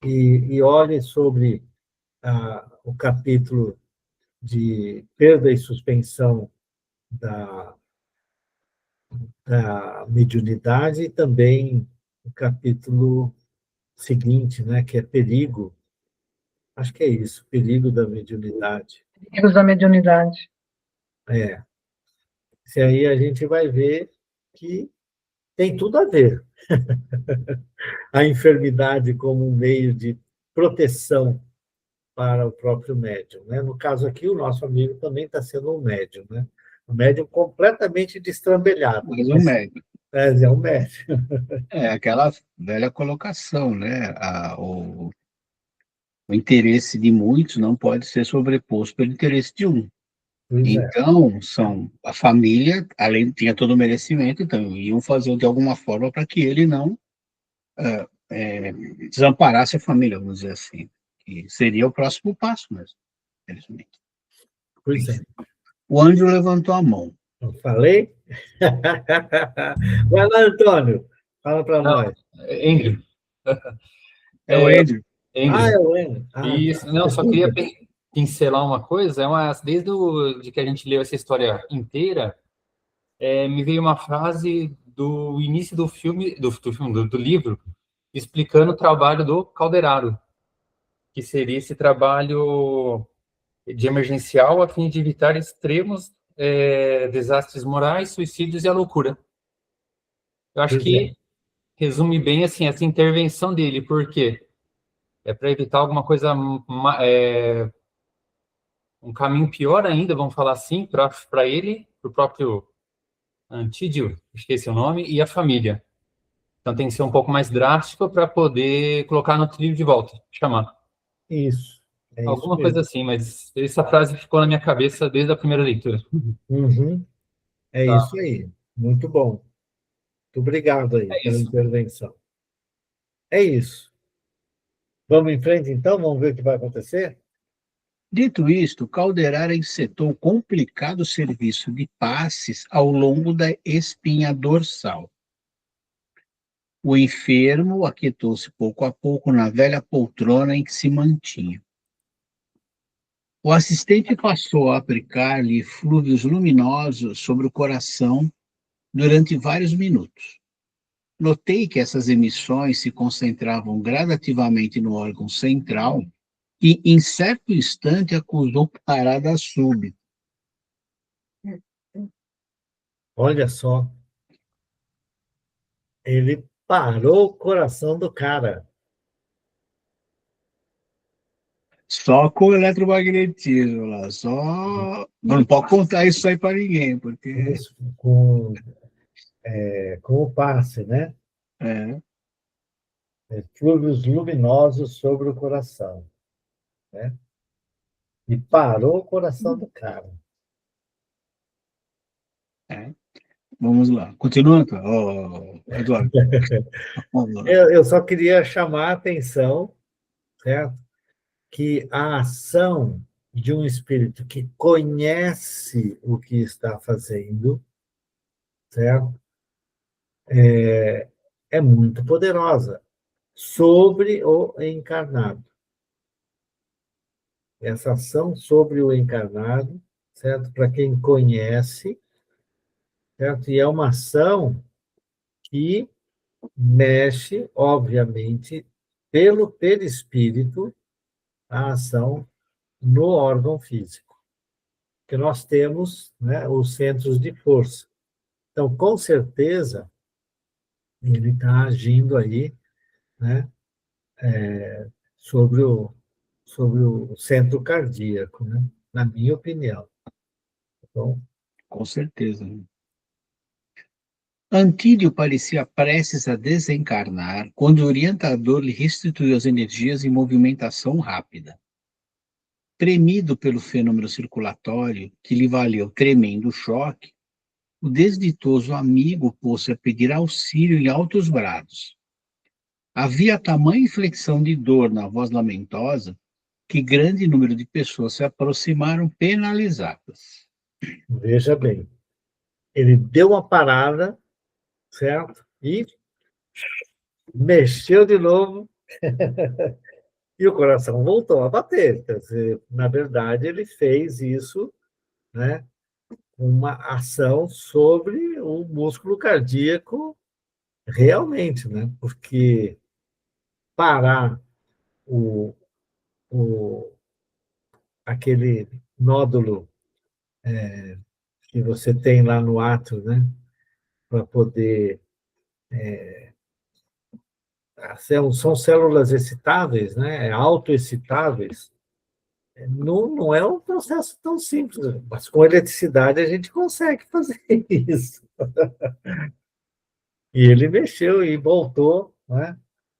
E olhe sobre o capítulo de perda e suspensão da mediunidade e também o capítulo seguinte, né, que é perigo. Acho que é isso, perigo da mediunidade.
Perigos da mediunidade.
Se aí a gente vai ver que tem tudo a ver. A enfermidade como um meio de proteção para o próprio médium, né? No caso aqui, o nosso amigo também está sendo um médium, né? Um médium completamente destrambelhado.
Mas um médico.
É um médium.
É aquela velha colocação, né? O interesse de muitos não pode ser sobreposto pelo interesse de um.
Pois é.
Então, a família, além tinha todo o merecimento, então iam fazer de alguma forma para que ele não desamparasse a família, vamos dizer assim. Que seria o próximo passo mesmo, infelizmente.
Pois é.
O Ângelo levantou a mão.
Eu falei? Vai lá, Antônio. Fala para nós.
Ingrid.
É o Andrew.
Ingrid.
É o Enio.
Isso, não, só queria pincelar uma coisa, desde de que a gente leu essa história inteira, me veio uma frase do início do filme, do livro, explicando o trabalho do Calderaro, que seria esse trabalho de emergencial a fim de evitar extremos desastres morais, suicídios e a loucura. Eu acho que resume bem assim essa intervenção dele, porque é para evitar alguma coisa, um caminho pior ainda, vamos falar assim, para ele, para o próprio Antídio, esqueci o nome, e a família. Então tem que ser um pouco mais drástico para poder colocar no trilho de volta, chamar.
Isso.
Alguma coisa assim, mas essa frase ficou na minha cabeça desde a primeira leitura.
Uhum. É
Tá.
isso aí. Muito bom. Muito obrigado aí pela intervenção. É isso. Vamos em frente, então? Vamos ver o que vai acontecer?
Dito isto, Calderara encetou complicado serviço de passes ao longo da espinha dorsal. O enfermo aquietou-se pouco a pouco na velha poltrona em que se mantinha. O assistente passou a aplicar-lhe flúvios luminosos sobre o coração durante vários minutos. Notei que essas emissões se concentravam gradativamente no órgão central e, em certo instante, acusou parada súbita.
Olha só. Ele parou o coração do cara.
Só com o eletromagnetismo lá, só... Não pode contar isso aí para ninguém, porque...
Isso, com o passe, né? Flúvios luminosos sobre o coração, né? E parou o coração do cara.
Vamos lá. Continua, Eduardo.
Eu só queria chamar a atenção, certo? que a ação de um espírito que conhece o que está fazendo, certo? É muito poderosa sobre o encarnado. Essa ação sobre o encarnado, certo? Para quem conhece, certo? E é uma ação que mexe, obviamente, pelo perispírito, a ação no órgão físico. Que nós temos, né, os centros de força. Então, com certeza, ele está agindo aí, né, sobre o centro cardíaco, né, na minha opinião. Então,
Com certeza. Antídio parecia prestes a desencarnar quando o orientador lhe restituiu as energias em movimentação rápida. Tremido pelo fenômeno circulatório, que lhe valeu tremendo choque, o desditoso amigo pôs-se a pedir auxílio em altos brados. Havia tamanha inflexão de dor na voz lamentosa que grande número de pessoas se aproximaram penalizadas.
veja bem, ele deu uma parada, certo? E mexeu de novo e o coração voltou a bater. Quer dizer, na verdade, ele fez isso, né, uma ação sobre o músculo cardíaco realmente, né? Porque parar o, o, aquele nódulo que você tem lá no átrio, né? Para poder. São células excitáveis, né? Autoexcitáveis. Não é um processo tão simples, mas com eletricidade a gente consegue fazer isso. E ele mexeu e voltou, né?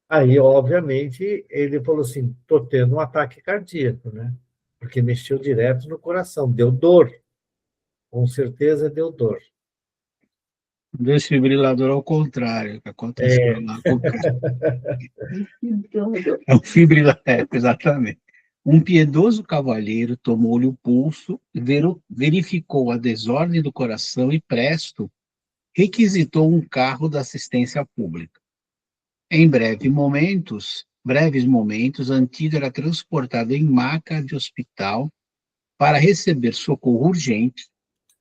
Aí, obviamente, ele falou assim: estou tendo um ataque cardíaco, né? Porque mexeu direto no coração, deu dor. Com certeza deu dor.
O desfibrilador ao contrário, que aconteceu lá com o cara. É um fibrilador, exatamente. Um piedoso cavalheiro tomou-lhe o pulso, verificou a desordem do coração e, presto, requisitou um carro da assistência pública. Em breves momentos, Antídio era transportado em maca de hospital para receber socorro urgente,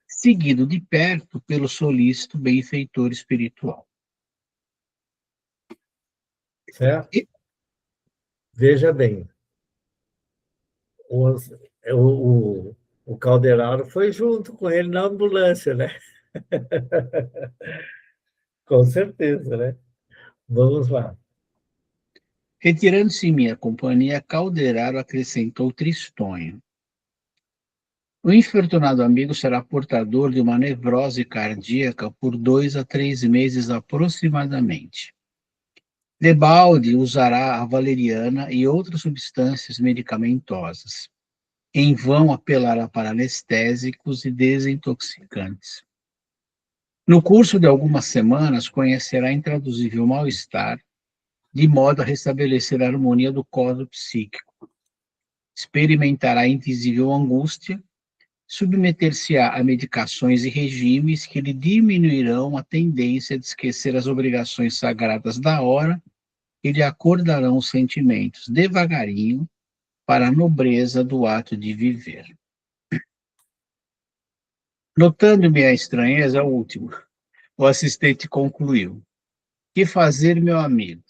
seguido de perto pelo solícito benfeitor espiritual.
Certo? Veja bem, o Calderaro foi junto com ele na ambulância, né? Com certeza, né? Vamos lá.
Retirando-se em minha companhia, Calderaro acrescentou tristonho. O infortunado amigo será portador de uma nevrose cardíaca por 2 a 3 meses aproximadamente. Debalde usará a valeriana e outras substâncias medicamentosas. Em vão apelará para anestésicos e desintoxicantes. No curso de algumas semanas, conhecerá intraduzível mal-estar, de modo a restabelecer a harmonia do cosmo psíquico. Experimentará invisível angústia, submeter-se-á a medicações e regimes que lhe diminuirão a tendência de esquecer as obrigações sagradas da hora e lhe acordarão os sentimentos devagarinho para a nobreza do ato de viver. Notando-me a estranheza, o último, o assistente concluiu: que fazer, meu amigo?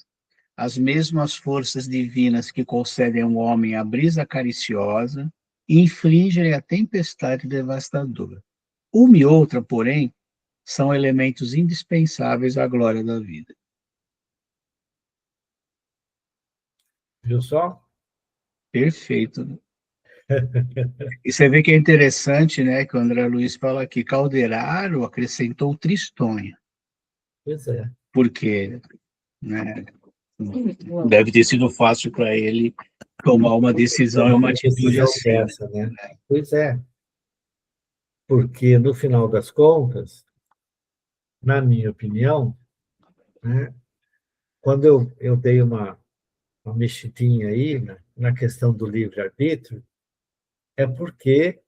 As mesmas forças divinas que concedem ao homem a brisa cariciosa infligem a tempestade devastadora. Uma e outra, porém, são elementos indispensáveis à glória da vida.
Viu só?
Perfeito. E você vê que é interessante, né, que o André Luiz fala que Calderaro acrescentou tristonho,
Pois é.
porque, né, deve ter sido fácil para ele tomar uma decisão e uma atitude
Decisão
assim.
dessa, né? Pois é. Porque, no final das contas, na minha opinião, né, quando eu dei uma uma mexidinha aí na questão do livre-arbítrio, é porque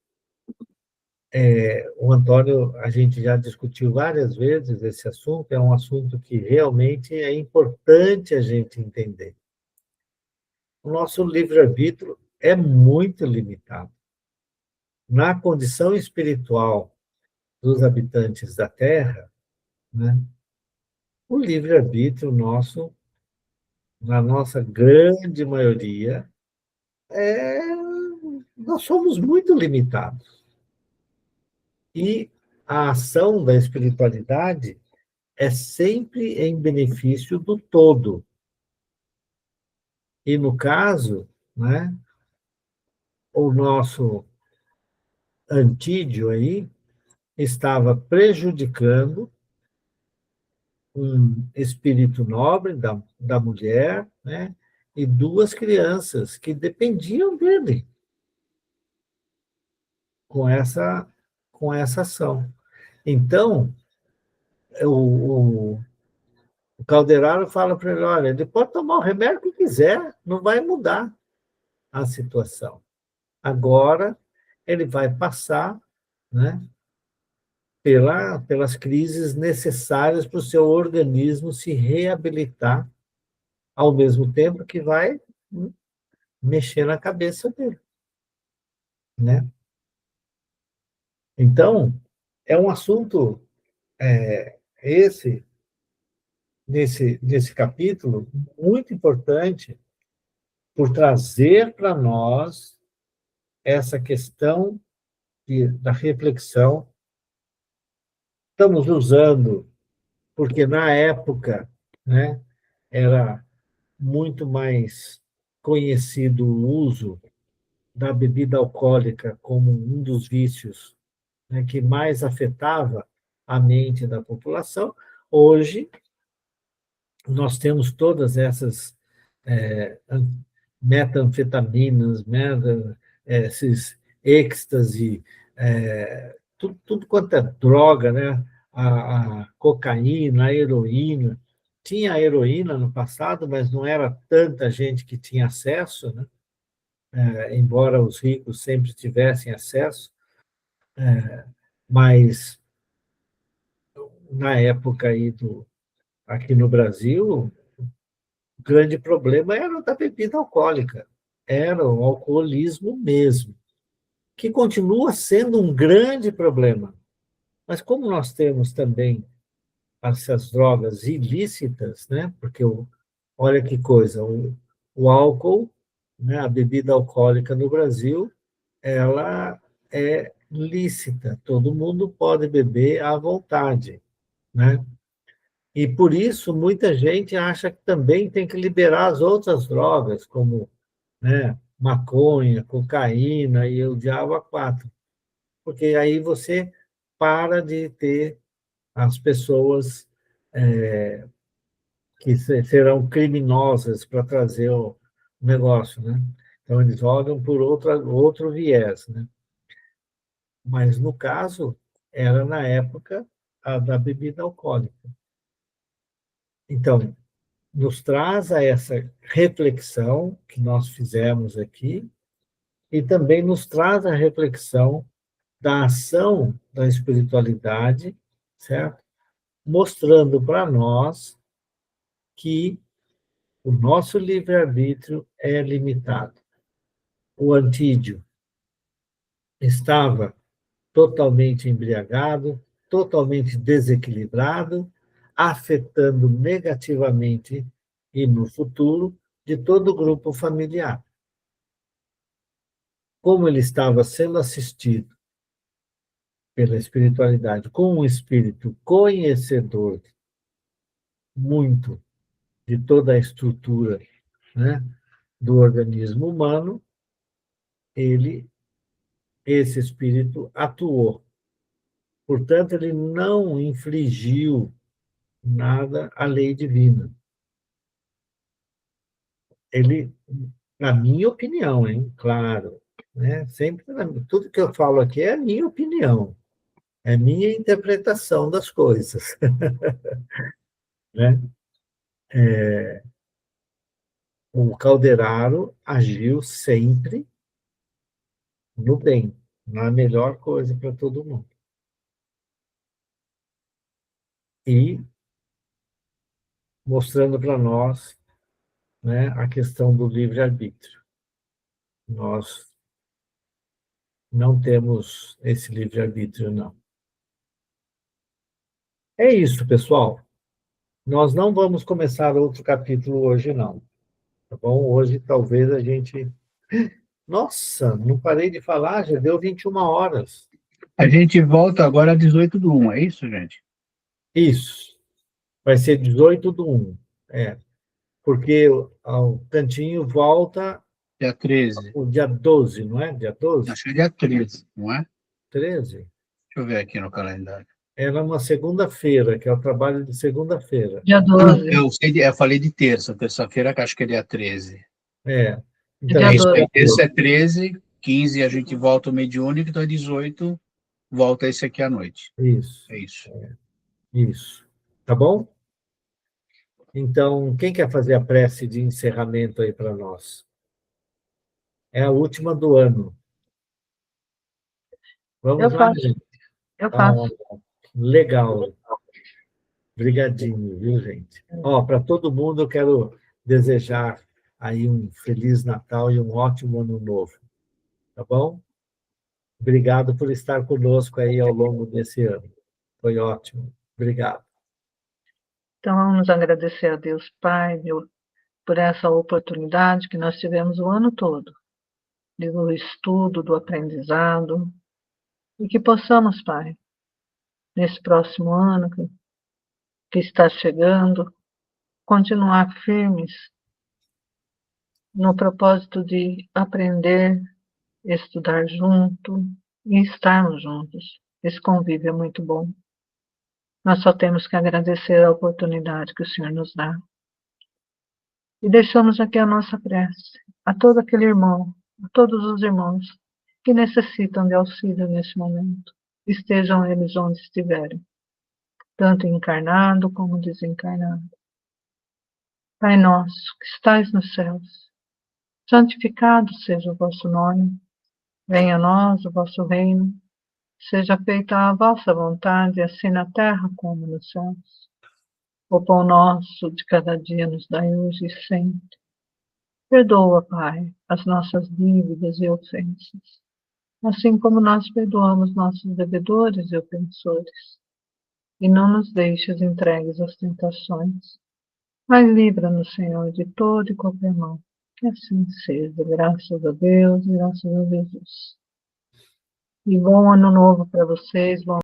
o Antônio, a gente já discutiu várias vezes esse assunto, é um assunto que realmente é importante a gente entender. O nosso livre-arbítrio é muito limitado. Na condição espiritual dos habitantes da Terra, né, o livre-arbítrio nosso, na nossa grande maioria, nós somos muito limitados. E a ação da espiritualidade é sempre em benefício do todo. E, no caso, né, o nosso Antídio aí estava prejudicando um espírito nobre da mulher, né, e duas crianças que dependiam dele com essa ação. Então, o, o Calderaro fala para ele, olha, ele pode tomar o remédio que quiser, não vai mudar a situação. Agora, ele vai passar, né, pelas crises necessárias para o seu organismo se reabilitar, ao mesmo tempo que vai mexer na cabeça dele, né? Então, é um assunto, nesse capítulo, muito importante, por trazer para nós essa questão da reflexão. Estamos usando, porque na época, né, era muito mais conhecido o uso da bebida alcoólica como um dos vícios, né, que mais afetava a mente da população. Hoje, nós temos todas essas metanfetaminas, esses êxtase, tudo quanto é droga, né? A cocaína, a heroína. Tinha a heroína no passado, mas não era tanta gente que tinha acesso, né? Embora os ricos sempre tivessem acesso, mas na época aí aqui no Brasil, o grande problema era o da bebida alcoólica, era o alcoolismo mesmo, que continua sendo um grande problema. Mas como nós temos também essas drogas ilícitas, né? Porque olha que coisa, o álcool, né? A bebida alcoólica no Brasil, ela é lícita, todo mundo pode beber à vontade, né? E por isso muita gente acha que também tem que liberar as outras drogas, como, né, maconha, cocaína e o diabo a quatro, porque aí você para de ter as pessoas que serão criminosas para trazer o negócio, né? Então eles olham por outro viés, né? Mas no caso era na época a da bebida alcoólica. Então nos traz a essa reflexão que nós fizemos aqui e também nos traz a reflexão da ação da espiritualidade, certo? Mostrando para nós que o nosso livre-arbítrio é limitado. O Antídio estava totalmente embriagado, totalmente desequilibrado, afetando negativamente, e no futuro, de todo o grupo familiar. Como ele estava sendo assistido pela espiritualidade com um espírito conhecedor muito de toda a estrutura, né, do organismo humano, esse espírito atuou. Portanto, ele não infligiu nada à lei divina. Ele, na minha opinião, hein, claro, né, sempre tudo que eu falo aqui é a minha opinião, é a minha interpretação das coisas, né? o Calderaro agiu sempre no bem, na melhor coisa para todo mundo. E mostrando para nós, né, a questão do livre-arbítrio. Nós não temos esse livre-arbítrio, não. É isso, pessoal. Nós não vamos começar outro capítulo hoje, não. Tá bom? Hoje, talvez, a gente... Nossa, não parei de falar, já deu 21 horas.
A gente volta agora às 18/1, é isso, gente?
Isso. Vai ser 18/1. É. Porque o Cantinho volta
Dia 13.
o dia 12, não é? Dia 12?
Acho que é dia 13, não é?
13?
Deixa eu ver aqui no calendário.
Era uma segunda-feira, que é o trabalho de segunda-feira.
Dia 12.
Eu falei de terça. Terça-feira, que acho que é dia 13.
É. Então,
Dia
É isso,
12.
esse é 13, 15 a gente volta o mediúnico, então é 18, volta esse aqui à noite.
isso,
É isso.
isso. Tá bom? Então, quem quer fazer a prece de encerramento aí para nós? É a última do ano. Vamos
Eu
lá,
faço.
gente?
Eu faço.
Legal. Obrigadinho, viu, gente? Para todo mundo, eu quero desejar aí um Feliz Natal e um ótimo Ano Novo. Tá bom? Obrigado por estar conosco aí ao longo desse ano. Foi ótimo. Obrigado.
Então, vamos agradecer a Deus Pai, por essa oportunidade que nós tivemos o ano todo, do estudo, do aprendizado, e que possamos, Pai, nesse próximo ano que está chegando, continuar firmes no propósito de aprender, estudar junto e estarmos juntos. Esse convívio é muito bom. Nós só temos que agradecer a oportunidade que o Senhor nos dá. E deixamos aqui a nossa prece a todo aquele irmão, a todos os irmãos que necessitam de auxílio nesse momento, estejam eles onde estiverem, tanto encarnado como desencarnado. Pai nosso, que estais nos céus, santificado seja o vosso nome, venha a nós o vosso reino, seja feita a vossa vontade, assim na terra como nos céus. O pão nosso de cada dia nos dai hoje e sempre. Perdoa, Pai, as nossas dívidas e ofensas, assim como nós perdoamos nossos devedores e ofensores. E não nos deixes entregues às tentações, mas livra-nos, Senhor, de todo e qualquer mal. Que assim seja, graças a Deus, graças a Jesus. E bom ano novo para vocês, bom